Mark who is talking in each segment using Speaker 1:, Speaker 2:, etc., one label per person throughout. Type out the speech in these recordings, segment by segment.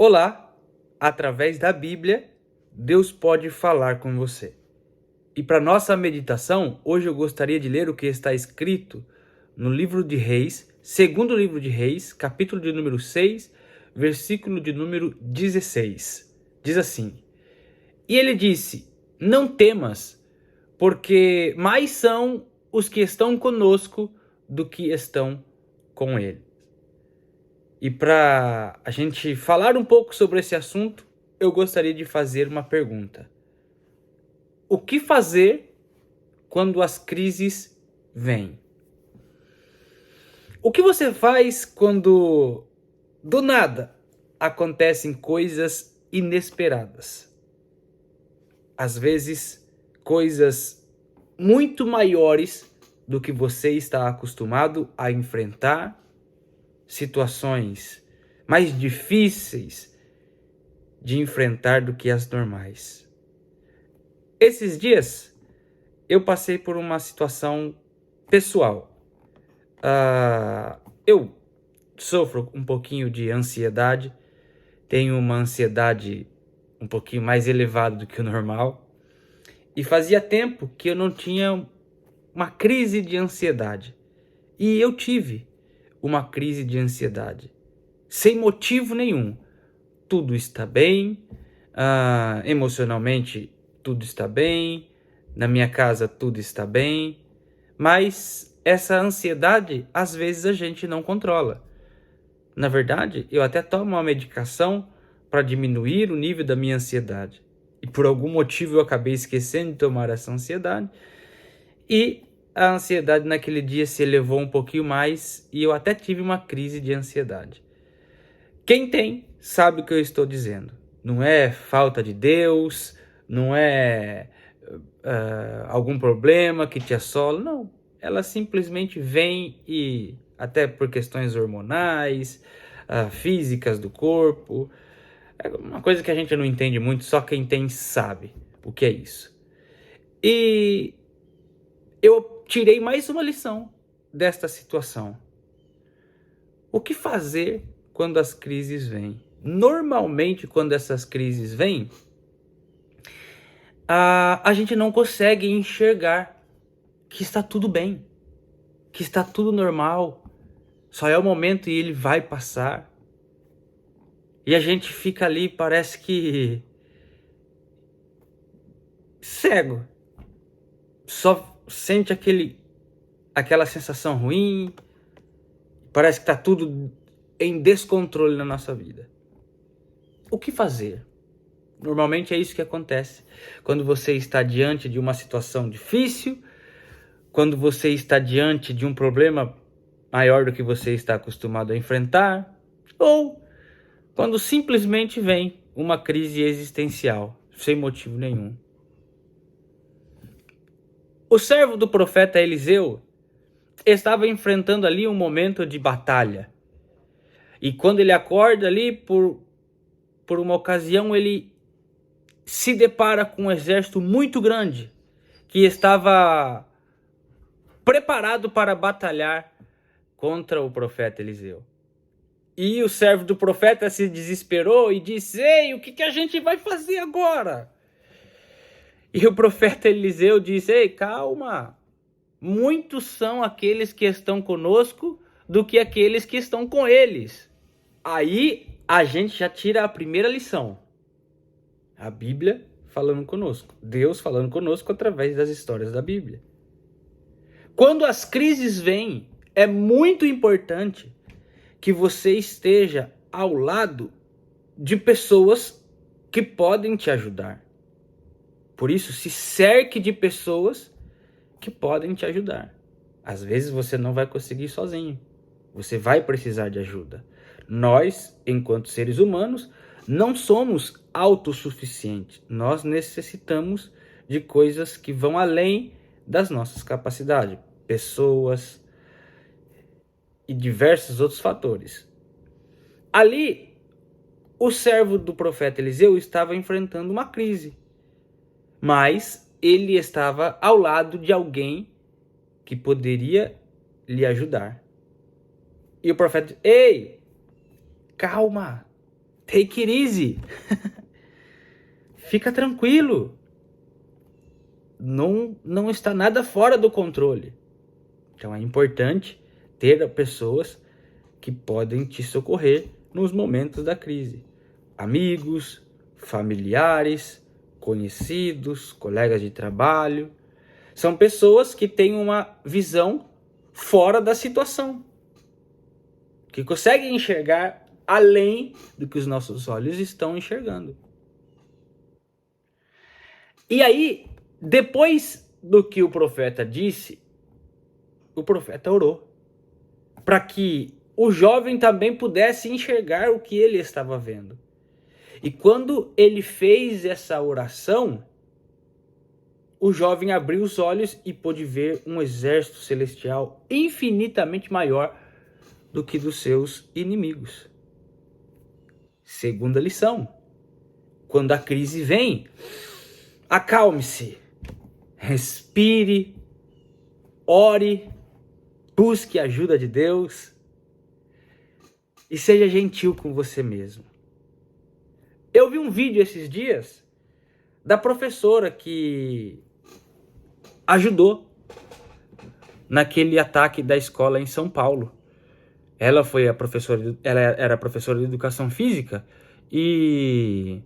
Speaker 1: Olá, através da Bíblia, Deus pode falar com você. E para nossa meditação, hoje eu gostaria de ler o que está escrito no livro de Reis, segundo livro de Reis, capítulo de número 6, versículo de número 16. Diz assim: E ele disse: Não temas, porque mais são os que estão conosco do que estão com ele. E para a gente falar um pouco sobre esse assunto, eu gostaria de fazer uma pergunta. O que fazer quando as crises vêm? O que você faz quando, do nada, acontecem coisas inesperadas? Às vezes, coisas muito maiores do que você está acostumado a enfrentar, situações mais difíceis de enfrentar do que as normais. Esses dias eu passei por uma situação pessoal. Eu sofro um pouquinho de ansiedade, tenho uma ansiedade um pouquinho mais elevada do que o normal, e fazia tempo que eu não tinha uma crise de ansiedade. E eu tive uma crise de ansiedade, sem motivo nenhum. Tudo está bem, emocionalmente tudo está bem, na minha casa tudo está bem, mas essa ansiedade às vezes a gente não controla. Na verdade, eu até tomo uma medicação para diminuir o nível da minha ansiedade. E por algum motivo eu acabei esquecendo de tomar essa ansiedade, e a ansiedade naquele dia se elevou um pouquinho mais e eu até tive uma crise de ansiedade. Quem tem sabe o que eu estou dizendo. Não é falta de Deus, não é algum problema que te assola, não. Ela simplesmente vem e, até por questões hormonais, físicas do corpo, é uma coisa que a gente não entende muito, só quem tem sabe o que é isso. E eu tirei mais uma lição desta situação. O que fazer quando as crises vêm? Normalmente, quando essas crises vêm, a gente não consegue enxergar que está tudo bem, que está tudo normal, só é o momento e ele vai passar. E a gente fica ali, parece que cego, só sente aquela sensação ruim, parece que está tudo em descontrole na nossa vida. O que fazer? Normalmente é isso que acontece quando você está diante de uma situação difícil, quando você está diante de um problema maior do que você está acostumado a enfrentar, ou quando simplesmente vem uma crise existencial, sem motivo nenhum. O servo do profeta Eliseu estava enfrentando ali um momento de batalha. E quando ele acorda ali, por uma ocasião, ele se depara com um exército muito grande que estava preparado para batalhar contra o profeta Eliseu. E o servo do profeta se desesperou e disse: Ei, o que a gente vai fazer agora? E o profeta Eliseu disse: Ei, calma, muitos são aqueles que estão conosco do que aqueles que estão com eles. Aí a gente já tira a primeira lição. A Bíblia falando conosco, Deus falando conosco através das histórias da Bíblia. Quando as crises vêm, é muito importante que você esteja ao lado de pessoas que podem te ajudar. Por isso, se cerque de pessoas que podem te ajudar. Às vezes você não vai conseguir sozinho. Você vai precisar de ajuda. Nós, enquanto seres humanos, não somos autossuficientes. Nós necessitamos de coisas que vão além das nossas capacidades. Pessoas e diversos outros fatores. Ali, o servo do profeta Eliseu estava enfrentando uma crise. Mas ele estava ao lado de alguém que poderia lhe ajudar. E o profeta disse: Ei, calma, Take it easy. Fica tranquilo. Não está nada fora do controle. Então é importante ter pessoas que podem te socorrer nos momentos da crise. Amigos, familiares, conhecidos, colegas de trabalho. São pessoas que têm uma visão fora da situação, que conseguem enxergar além do que os nossos olhos estão enxergando. E aí, depois do que o profeta disse, o profeta orou para que o jovem também pudesse enxergar o que ele estava vendo. E quando ele fez essa oração, o jovem abriu os olhos e pôde ver um exército celestial infinitamente maior do que dos seus inimigos. Segunda lição: quando a crise vem, acalme-se, respire, ore, busque a ajuda de Deus e seja gentil com você mesmo. Eu vi um vídeo esses dias da professora que ajudou naquele ataque da escola em São Paulo. Ela era professora de educação física e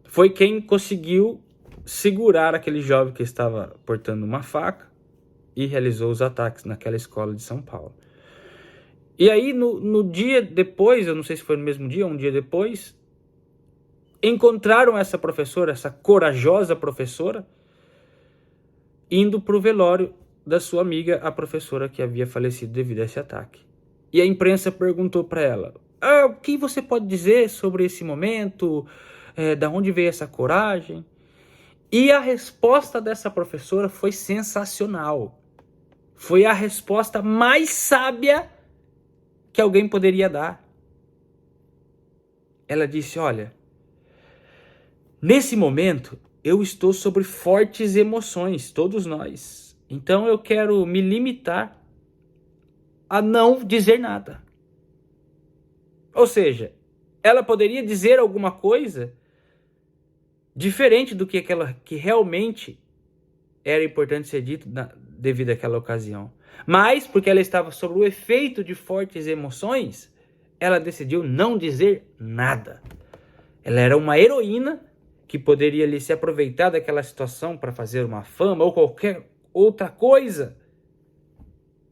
Speaker 1: foi quem conseguiu segurar aquele jovem que estava portando uma faca e realizou os ataques naquela escola de São Paulo. E aí, no dia depois, eu não sei se foi no mesmo dia ou um dia depois, encontraram essa professora, essa corajosa professora, indo para o velório da sua amiga, a professora que havia falecido devido a esse ataque. E a imprensa perguntou para ela, o que você pode dizer sobre esse momento? Da onde veio essa coragem? E a resposta dessa professora foi sensacional. Foi a resposta mais sábia que alguém poderia dar. Ela disse, olha, nesse momento eu estou sobre fortes emoções, todos nós. Então eu quero me limitar a não dizer nada. Ou seja, ela poderia dizer alguma coisa diferente do que aquela que realmente era importante ser dito devido àquela ocasião. Mas, porque ela estava sob o efeito de fortes emoções, ela decidiu não dizer nada. Ela era uma heroína que poderia ali se aproveitar daquela situação para fazer uma fama ou qualquer outra coisa.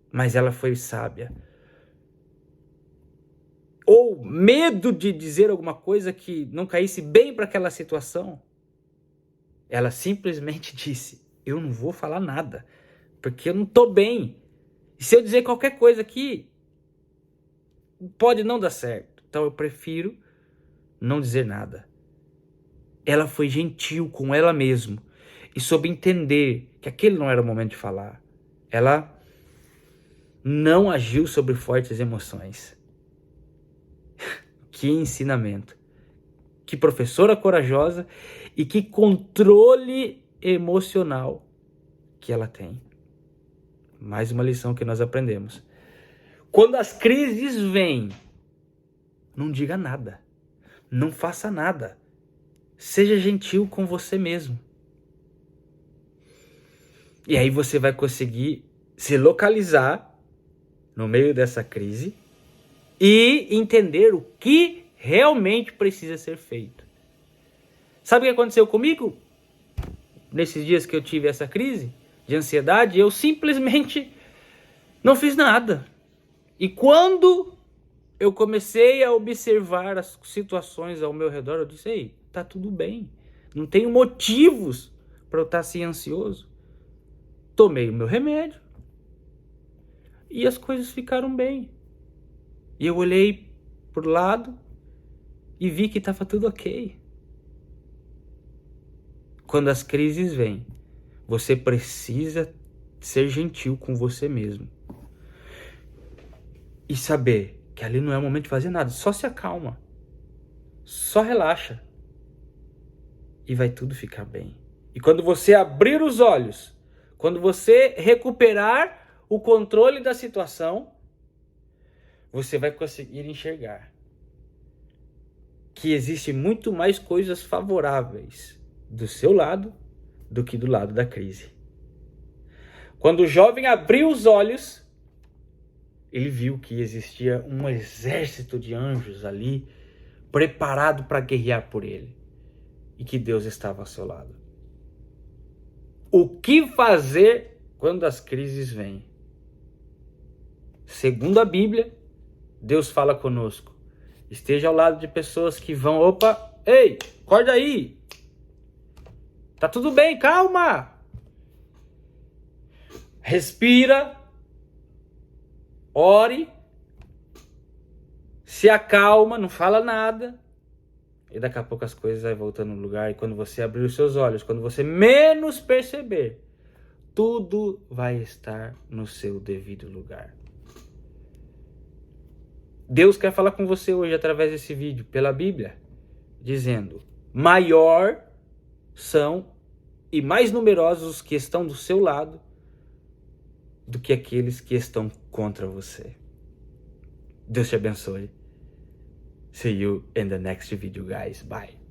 Speaker 1: Mas ela foi sábia. Ou medo de dizer alguma coisa que não caísse bem para aquela situação. Ela simplesmente disse, eu não vou falar nada, porque eu não estou bem. E se eu dizer qualquer coisa aqui, pode não dar certo. Então eu prefiro não dizer nada. Ela foi gentil com ela mesma e soube entender que aquele não era o momento de falar. Ela não agiu sobre fortes emoções. Que ensinamento. Que professora corajosa e que controle emocional que ela tem. Mais uma lição que nós aprendemos. Quando as crises vêm, não diga nada. Não faça nada. Seja gentil com você mesmo. E aí você vai conseguir se localizar no meio dessa crise e entender o que realmente precisa ser feito. Sabe o que aconteceu comigo? Nesses dias que eu tive essa crise de ansiedade, eu simplesmente não fiz nada. E quando eu comecei a observar as situações ao meu redor, eu disse, ei, tá tudo bem. Não tenho motivos para eu estar assim ansioso. Tomei o meu remédio e as coisas ficaram bem. E eu olhei pro lado e vi que estava tudo ok. Quando as crises vêm, você precisa ser gentil com você mesmo. E saber que ali não é o momento de fazer nada. Só se acalma. Só relaxa. E vai tudo ficar bem. E quando você abrir os olhos, quando você recuperar o controle da situação, você vai conseguir enxergar que existe muito mais coisas favoráveis do seu lado do que do lado da crise. Quando o jovem abriu os olhos, ele viu que existia um exército de anjos ali, preparado para guerrear por ele, e que Deus estava ao seu lado. O que fazer quando as crises vêm? Segundo a Bíblia, Deus fala conosco. Esteja ao lado de pessoas que vão, opa, ei, acorda aí. Tá tudo bem, calma. Respira. Ore. Se acalma, não fala nada. E daqui a pouco as coisas vão voltando no lugar. E quando você abrir os seus olhos, quando você menos perceber, tudo vai estar no seu devido lugar. Deus quer falar com você hoje através desse vídeo, pela Bíblia, dizendo: maior são e mais numerosos os que estão do seu lado do que aqueles que estão contra você. Deus te abençoe. See you in the next video, guys. Bye.